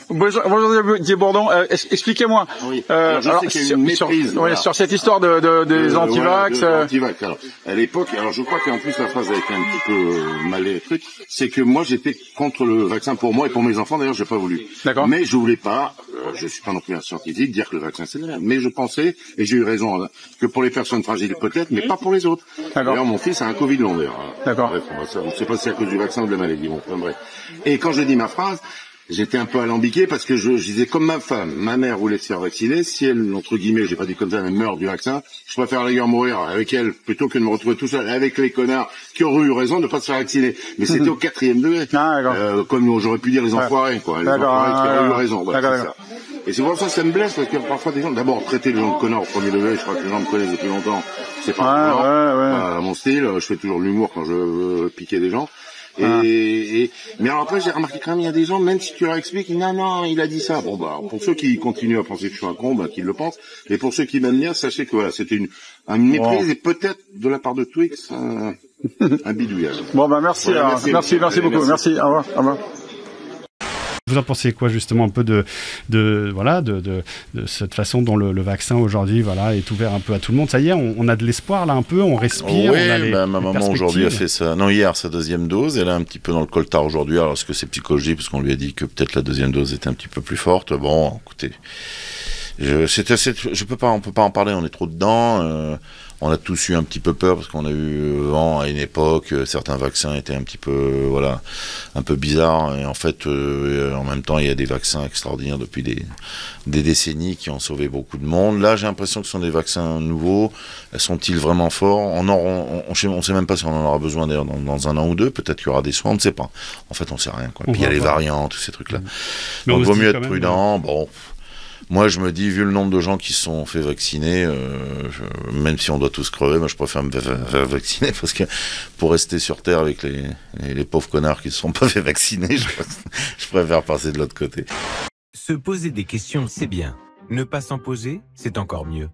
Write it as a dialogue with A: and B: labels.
A: Bonjour Didier Bourdon, expliquez-moi.
B: Oui. Alors, je sais qu'il y a une méprise
A: sur cette histoire des antivax.
B: Antivax. Alors, à l'époque, alors je crois qu'en plus la phrase a été un petit peu mal truc, c'est que moi j'étais contre le vaccin pour moi et pour mes enfants. D'ailleurs, j'ai pas voulu.
A: D'accord.
B: Mais je voulais pas. Je suis pas non plus un scientifique dire que le vaccin c'est de la merde. Mais je pensais, et j'ai eu raison, que pour les personnes fragiles peut-être, mais pas pour les autres. D'ailleurs, mon fils a un Covid long d'ailleurs.
A: D'accord.
B: Bref, on ne sait pas si c'est à cause du vaccin ou de la maladie. Bon, enfin, bref. Et quand je dis ma phrase, j'étais un peu alambiqué parce que je disais comme ma femme, ma mère voulait se faire vacciner, si elle, entre guillemets, j'ai pas dit comme ça, elle meurt du vaccin, je préfère d'ailleurs mourir avec elle plutôt que de me retrouver tout seul avec les connards qui auraient eu raison de ne pas se faire vacciner. Mais c'était au 4e degré. Comme j'aurais pu dire les enfoirés, quoi. Les enfoirés qui auraient eu raison. Voilà, c'est ça. Et c'est pour ça que ça me blesse, parce que parfois des gens, d'abord, traiter les gens de connards au premier degré, je crois que les gens me connaissent depuis longtemps, c'est pas mon style, je fais toujours de l'humour quand je veux piquer des gens. Mais alors après j'ai remarqué quand même il y a des gens, même si tu leur expliques, non il a dit ça. Bon bah pour ceux qui continuent à penser que je suis un con, bah qu'ils le pensent. Et pour ceux qui m'aiment bien, sachez que voilà, c'était une méprise et peut-être de la part de Twix un bidouillage.
A: Bon bah merci, voilà, merci beaucoup, merci. Au revoir. Au revoir.
C: Vous en pensez quoi justement un peu de cette façon dont le vaccin aujourd'hui est ouvert un peu à tout le monde? Ça y est, on a de l'espoir là un peu, on respire.
D: Oui,
C: on a
D: ma maman aujourd'hui a fait hier sa 2e dose, elle est un petit peu dans le coltard aujourd'hui, alors est-ce que c'est psychologique parce qu'on lui a dit que peut-être la 2e dose était un petit peu plus forte. Bon, écoutez, on peut pas en parler, on est trop dedans. On a tous eu un petit peu peur parce qu'on a eu vent à une époque, certains vaccins étaient un petit peu, un peu bizarres. Et en fait, en même temps, il y a des vaccins extraordinaires depuis des décennies qui ont sauvé beaucoup de monde. Là, j'ai l'impression que ce sont des vaccins nouveaux. Sont-ils vraiment forts? On sait même pas si on en aura besoin d'ailleurs dans 1 an ou 2. Peut-être qu'il y aura des soins, on ne sait pas. En fait, on sait rien, quoi. Puis il y a les variants, tous ces trucs-là. Donc, il vaut mieux être prudent. Bon. Moi, je me dis, vu le nombre de gens qui se sont fait vacciner, même si on doit tous crever, moi, je préfère me faire vacciner parce que pour rester sur Terre avec les pauvres connards qui ne se sont pas fait vacciner, je préfère passer de l'autre côté.
E: Se poser des questions, c'est bien. Ne pas s'en poser, c'est encore mieux.